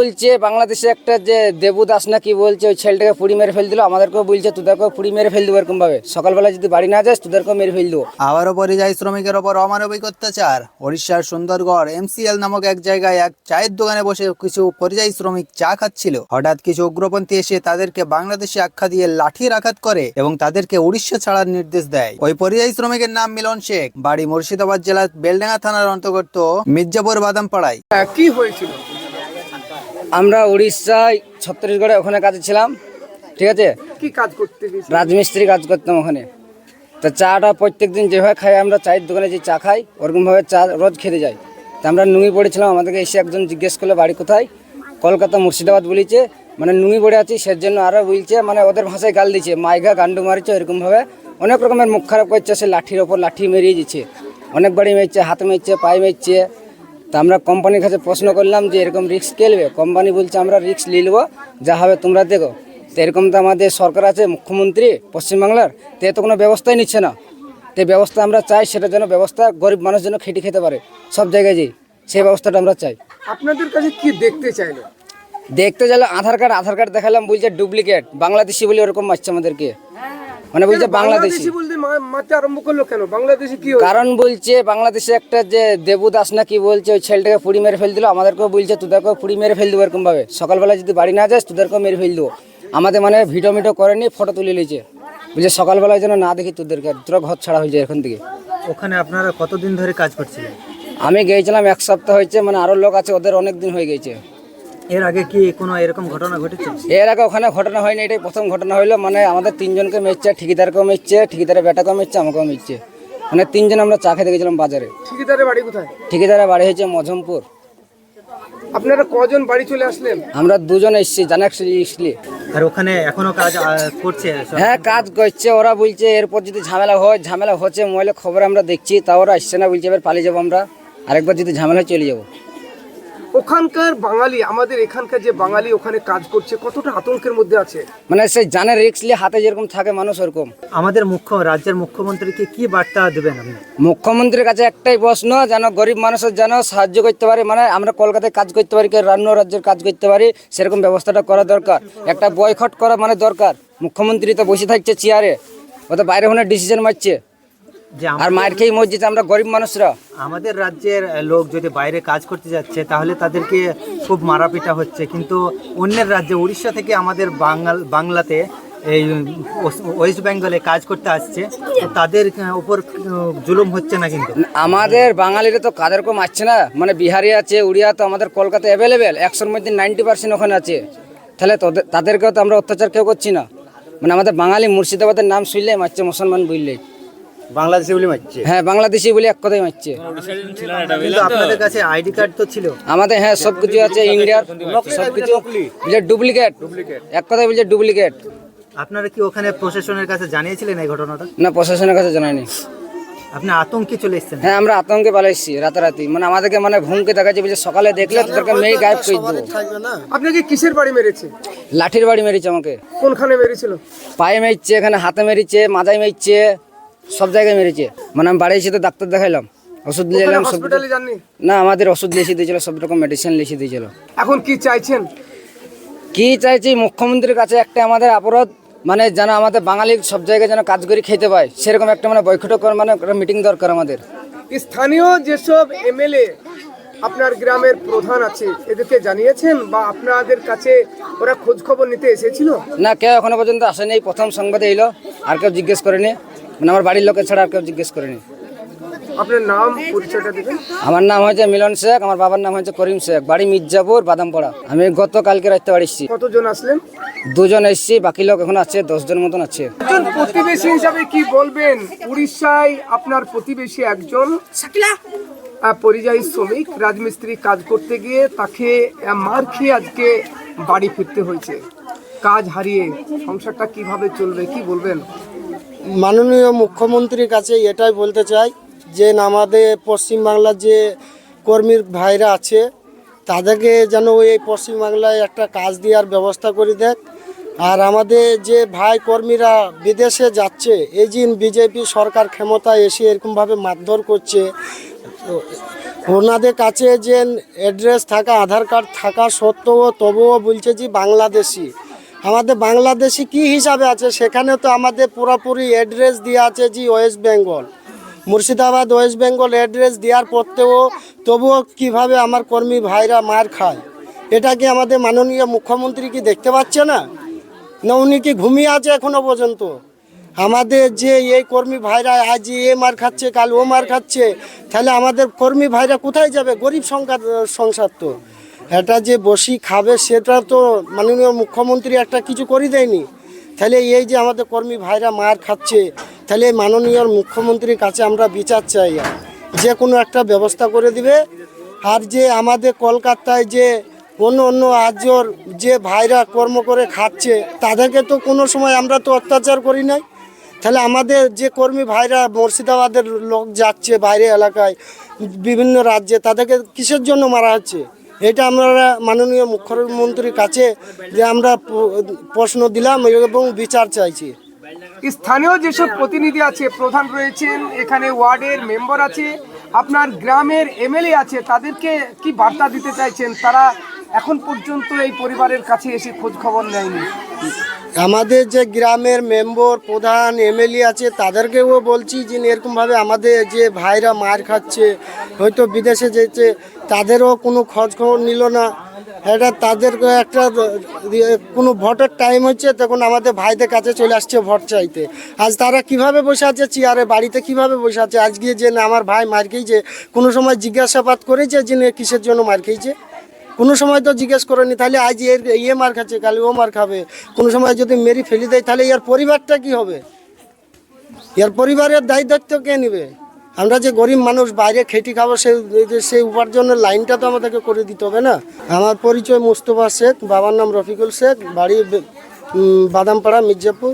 বলছে বাংলাদেশে একটা যে দেবু দাস না কি বলছে ওই ছেলেটাকে পুড়ি মেরে ফেল দিল, আমাদেরকেও বলছে তোদেরকেও পুড়ি মেরে ফেল দেবো এরকম ভাবে, সকালবেলা যদি বাড়ি না যাস তোদেরকেও মেরে ফেল দেবো। আবারও পরিযায়ী শ্রমিকের ওপর অমানবিক অত্যাচার। ওড়িশার সুন্দরগড় এমসিএল নামক এক জায়গায় এক চায়ের দোকানে বসে কিছু পরিযায়ী শ্রমিক চা খাচ্ছিল। হঠাৎ কিছু উগ্রপন্থী এসে তাদেরকে বাংলাদেশে আখ্যা দিয়ে লাঠির আঘাত করে এবং তাদেরকে উড়িষ্যা ছাড়ার নির্দেশ দেয়। ওই পরিযায়ী শ্রমিকের নাম মিলন শেখ, বাড়ি মুর্শিদাবাদ জেলার বেলডাঙ্গা থানার অন্তর্গত মির্জাপুর বাদামপাড়ায়। কি হয়েছিল? আমরা উড়িষ্যায় ছত্তিশগড়ে ওখানে কাজে ছিলাম, ঠিক আছে, কি কাজ করতে গেছিল? রাজমিস্ত্রি কাজ করতাম ওখানে। তা চাটা প্রত্যেকদিন যেভাবে খাই আমরা, চায়ের দোকানে যে চা খাই ওরকমভাবে চা রোজ খেতে যাই। তা আমরা নুঙি পড়েছিলাম, আমাদেরকে এসে একজন জিজ্ঞেস করলো বাড়ি কোথায়, কলকাতা মুর্শিদাবাদ বলেছে, মানে নুঙি পড়ে আছি সেজন্য। আরও বলছে মানে ওদের ভাষায় গাল দিচ্ছে, মাইঘা গান্ডু মারিছে, এরকমভাবে অনেক রকমের মুখ খারাপ করছে। সে লাঠির ওপর লাঠি মেরিয়ে দিচ্ছে, অনেক বাড়ি মেরছে, হাতে মেরছে, পায়ে মেরছে। তা আমরা কোম্পানির কাছে প্রশ্ন করলাম যে এরকম রিস্ক কে নেবে? কোম্পানি বলছে আমরা রিস্ক নিয়ে নেবো, যা হবে তোমরা দেখো। তো এরকম তো আমাদের সরকার আছে, মুখ্যমন্ত্রী পশ্চিমবাংলার, তো এত কোনো ব্যবস্থাই নিচ্ছে না। তো ব্যবস্থা আমরা চাই, সেটার জন্য ব্যবস্থা গরিব মানুষ যেন খেটে খেতে পারে সব জায়গায়, যেই সেই ব্যবস্থাটা আমরা চাই। আপনাদের কাছে কি দেখতে চাইলো? দেখতে গেলে আধার কার্ড দেখালাম, বলছে ডুপ্লিকেট, বাংলাদেশি বলে ওরকম মারছে আমাদেরকে, মানে বলছে বাংলাদেশি বলতে মারতে আরম্ভ করলো কেন? বাংলাদেশি কি হয়েছে? কারণ বলছে বাংলাদেশে একটা যে দেবু দাস না কি বলছে ওই ছেলেটাকে পুড়ি মেরে ফেল দিল, আমাদেরকেও বলছে তোদেরকেও পুড়ি মেরে ফেল দেবো এরকম ভাবে, সকালবেলা যদি বাড়ি না যাস তোদেরকেও মেরে ফেল দেবো। আমাদের মানে ভিডিও মিডিও করেনি, ফটো তুলে নিয়েছে, বলছে সকালবেলায় যেন না দেখি তোদেরকে, তোরা ঘর ছাড়া হয়ে যায় এখান থেকে। ওখানে আপনারা কতদিন ধরে কাজ করছিলেন? আমি গিয়েছিলাম 1 সপ্তাহ হয়েছে, মানে আরও লোক আছে ওদের অনেক দিন হয়ে গেছে। এর আগে কি কোনো এরকম ঘটনা ঘটেছে? এর আগে ওখানে ঘটনা হয়নি, এটাই প্রথম ঘটনা হইলো। মানে আমাদের 3 জনকে মেরছে, ঠিকাদারকেও মেরছে, ঠিকাদারের বেটাকেও মেরছে, আমাকেও মেরছে। মানে 3 জন আমরা চা খেতে গেছিলাম বাজারে। ঠিকাদারের বাড়ি কোথায়? ঠিকাদারের বাড়ি হয়েছে মজমপুর। আপনারা কজন বাড়ি চলে আসলেন? আমরা 2 জন এসেছি, জানাকলি। আর ওখানে এখনো কাজ করছে? হ্যাঁ কাজ করছে, ওরা বলছে এরপর যদি ঝামেলা হচ্ছে মোবাইলে খবর আমরা দেখছি, তা ওরা আসছে না, বলছে এবার পালিয়ে যাবো আমরা, আরেকবার যদি ঝামেলা চলে যাবো। ওখানকার বাঙালি, আমাদের এখানকার যে বাঙালি ওখানে কাজ করছে, কতটা আতঙ্কের মধ্যে আছে? মানে সেই জানের রিস্ক নিয়ে হাতে যেরকম থাকে মানুষ ওরকম। আমাদের রাজ্যের মুখ্যমন্ত্রীকে কি বার্তা দেবেন আপনি? মুখ্যমন্ত্রীর কাছে একটাই প্রশ্ন, যেন গরিব মানুষের যেন সাহায্য করতে পারে, মানে আমরা কলকাতায় কাজ করতে পারি, অন্য রাজ্যের কাজ করতে পারি, সেরকম ব্যবস্থাটা করা দরকার। একটা বয়কট করা মানে দরকার। মুখ্যমন্ত্রী তো বসে থাকছে চেয়ারে, ও তো বাইরে হনে ডিসিশন মারছে, আর মায়ের খেয়ে মসজিদ আমরা গরিব মানুষরা। আমাদের রাজ্যের লোক যদি বাইরে কাজ করতে যাচ্ছে তাহলে তাদেরকে খুব মারাপিটা হচ্ছে, কিন্তু অন্যের রাজ্যে উড়িষ্যা থেকে আমাদের বাংলাতে এই ওয়েস্ট বেঙ্গলে কাজ করতে আসছে, তো তাদের উপর জুলুম হচ্ছে না? কিন্তু আমাদের বাঙালিরা তো কাদেরকেও মারছে না, মানে বিহারি আছে, উড়িয়া তো আমাদের কলকাতায় অ্যাভেলেবেল, 100-র মধ্যে 90% ওখানে আছে। তাহলে তাদেরকেও তো আমরা অত্যাচার কেউ করছি না। মানে আমাদের বাঙালি মুর্শিদাবাদের নাম শুনলে মারছে, মুসলমান বুঝলেই বাংলাদেশি বলে মারছে। হ্যাঁ বাংলাদেশি বলে এক কথাই মারছে। কিন্তু আপনাদের কাছে আইডি কার্ড তো ছিল? আমাদের হ্যাঁ সবকিছু আছে, ইন্ডিয়ার সবকিছু, বলছে ডুপ্লিকেট, এক কথাই বলছে ডুপ্লিকেট। আপনারা কি ওখানে প্রশাসনের কাছে জানিয়েছিলেন এই ঘটনাটা? না, প্রশাসনের কাছে জানায়নি। আপনি আতঙ্কে চলে এসেছেন? হ্যাঁ আমরা আতঙ্কে পালাইছি রাতারাতি, মানে আমাদেরকে মানে ঘুমকে দেখাচ্ছে, বলছে সকালে দেখলে তোদেরকে মেয়ে গায়েব করে দেবো। আপনাকে কিসের বাড়ি মেরেছে? লাঠির বাড়ি মেরেছে আমাকে। কোনখানে মেরেছিল? পায়ে মেরেছে, এখানে হাতে মেরেছে, মাথায় মেরেছে, সব জায়গায় মেরেছে। মানে আমি বাড়ি এসে তো ডাক্তার দেখাইলাম, ওষুধ নিয়ে এলাম। হসপিটালে যাননি? না, আমাদের ওষুধ লিখে দিয়েছিল, সব রকম মেডিসিন লিখে দিয়েছিল। এখন কি চাইছেন? কি চাইছি, মুখ্যমন্ত্রীর কাছে একটা আমাদের অপরাধ, মানে যেন আমাদের বাঙালির সব জায়গায় যেন কাজ করে খেতে পায়, সেরকম একটা মানে বৈঠক মানে মিটিং দরকার আমাদের। স্থানীয় যেসব এমএলএ আপনার গ্রামের প্রধান আছে, এদেরকে জানিয়েছেন বা আপনাদের কাছে ওরা খোঁজ খবর নিতে এসেছিল? না, কেউ এখনো পর্যন্ত আসেনি, প্রথম সংবাদে এলো, আর কেউ জিজ্ঞেস করেনি, মানে আমার বাড়ির লোকের ছাড়া আর কেউ জিজ্ঞেস করেনি। আপনার নাম পরিচয়টা দেবেন? আমার নাম হয়েছে মিলন শেখ, আমার বাবার নাম হয়েছে করিম শেখ, বাড়ি মির্জাপুর বাদামপাড়া। আমি গতকালকে রাত্রে বাড়ি এসেছি। কতজন আসলেন? 2 জন এসেছি, বাকি লোক এখন আছে, 10 জন মতন আছে। একজন প্রতিবেশী হিসাবে কি বলবেন? উড়িষ্যায় আপনার প্রতিবেশী একজন পরিযায়ী শ্রমিক রাজমিস্ত্রি কাজ করতে গিয়ে তাকে মার খেয়ে আজকে বাড়ি ফিরতে হয়েছে, কাজ হারিয়ে। সংসারটা কিভাবে চলবে, কি বলবেন? মাননীয় মুখ্যমন্ত্রীর কাছে এটাই বলতে চাই যে আমাদের পশ্চিমবাংলার যে কর্মীর ভাইরা আছে তাদেরকে যেন এই পশ্চিমবাংলায় একটা কাজ দেওয়ার ব্যবস্থা করে দেয়। আর আমাদের যে ভাই কর্মীরা বিদেশে যাচ্ছে, এই যে বিজেপি সরকার ক্ষমতায় এসে এরকমভাবে মারধর করছে, ওনাদের কাছে যে অ্যাড্রেস থাকা, আধার কার্ড থাকা সত্ত্বেও তবুও বলছে যে বাংলাদেশি। আমাদের বাংলাদেশি কি হিসাবে আছে? সেখানে তো আমাদের পুরোপুরি অ্যাড্রেস দেওয়া আছে যে West Bengal, Murshidabad West Bengal address দেওয়ার পরতেও তবুও কিভাবে আমার কর্মী ভাইরা মার খায়? এটা কি আমাদের মাননীয় মুখ্যমন্ত্রী কি দেখতে পাচ্ছে না? না উনি কি ঘুমিয়ে আছে এখনো পর্যন্ত? আমাদের যে এই কর্মী ভাইরা আজ এ মার খাচ্ছে, কাল ও মার খাচ্ছে, তাহলে আমাদের কর্মী ভাইরা কোথায় যাবে? গরিব সংসার তো। এটা যে বসি খাবে সেটা তো মাননীয় মুখ্যমন্ত্রী একটা কিছু করে দেয়নি। তাহলে এই যে আমাদের কর্মী ভাইরা মার খাচ্ছে, তাহলে মাননীয় মুখ্যমন্ত্রীর কাছে আমরা বিচার চাই, যে কোনো একটা ব্যবস্থা করে দিবে। আর যে আমাদের কলকাতায় যে অন্য অন্য রাজ্যর যে ভাইরা কর্ম করে খাচ্ছে, তাদেরকে তো কোনো সময় আমরা তো অত্যাচার করি নাই। তাহলে আমাদের যে কর্মী ভাইরা মুর্শিদাবাদের লোক যাচ্ছে বাইরে এলাকায়, বিভিন্ন রাজ্যে, তাদেরকে কিসের জন্য মারা হচ্ছে? এটা আমরা মাননীয় মুখ্যমন্ত্রীর কাছে যে আমরা প্রশ্ন দিলাম এবং বিচার চাইছি। স্থানীয় যেসব প্রতিনিধি আছে, প্রধান রয়েছেন, এখানে ওয়ার্ডের মেম্বার আছে, আপনার গ্রামের এমএলএ আছে, তাদেরকে কি বার্তা দিতে চাইছেন? তারা এখন পর্যন্ত এই পরিবারের কাছে এসে খোঁজ খবর নেয়নি। আমাদের যে গ্রামের মেম্বার, প্রধান, এমএলএ আছে, তাদেরকেও বলছি যে এরকমভাবে আমাদের যে ভাইরা মার খাচ্ছে, হয়তো বিদেশে যেতে, তাদেরও কোনো খোঁজ খবর নিল না। এটা তাদেরকে একটা কোনো ভোটের টাইম হচ্ছে, তখন আমাদের ভাইদের কাছে চলে আসছে ভোট চাইতে। আজ তারা কিভাবে বসে আছে চেয়ারে, বাড়িতে কিভাবে বসে আছে? আজকে যে না আমার ভাই মার খেয়েছে, কোনো সময় জিজ্ঞাসাবাদ করেছে যে কিসের জন্য মার খেয়েছে? কোনো সময় তো জিজ্ঞেস করেনি। তাহলে আজ ইয়ে মার খাচ্ছে, কাল ও মার খাবে। কোনো সময় যদি মেরি ফেলে দেয়, তাহলে এর পরিবারটা কি হবে? এর পরিবারের দায়িত্ব কে নেবে? আমরা যে গরিব মানুষ, বাইরে খেটে খাবো, সেই উপার্জনের লাইনটা তো আমাদেরকে করে দিতে হবে না? আমার পরিচয় মুস্তফা শেখ, বাবার নাম রফিকুল শেখ, বাড়ি বাদামপাড়া, মির্জাপুর।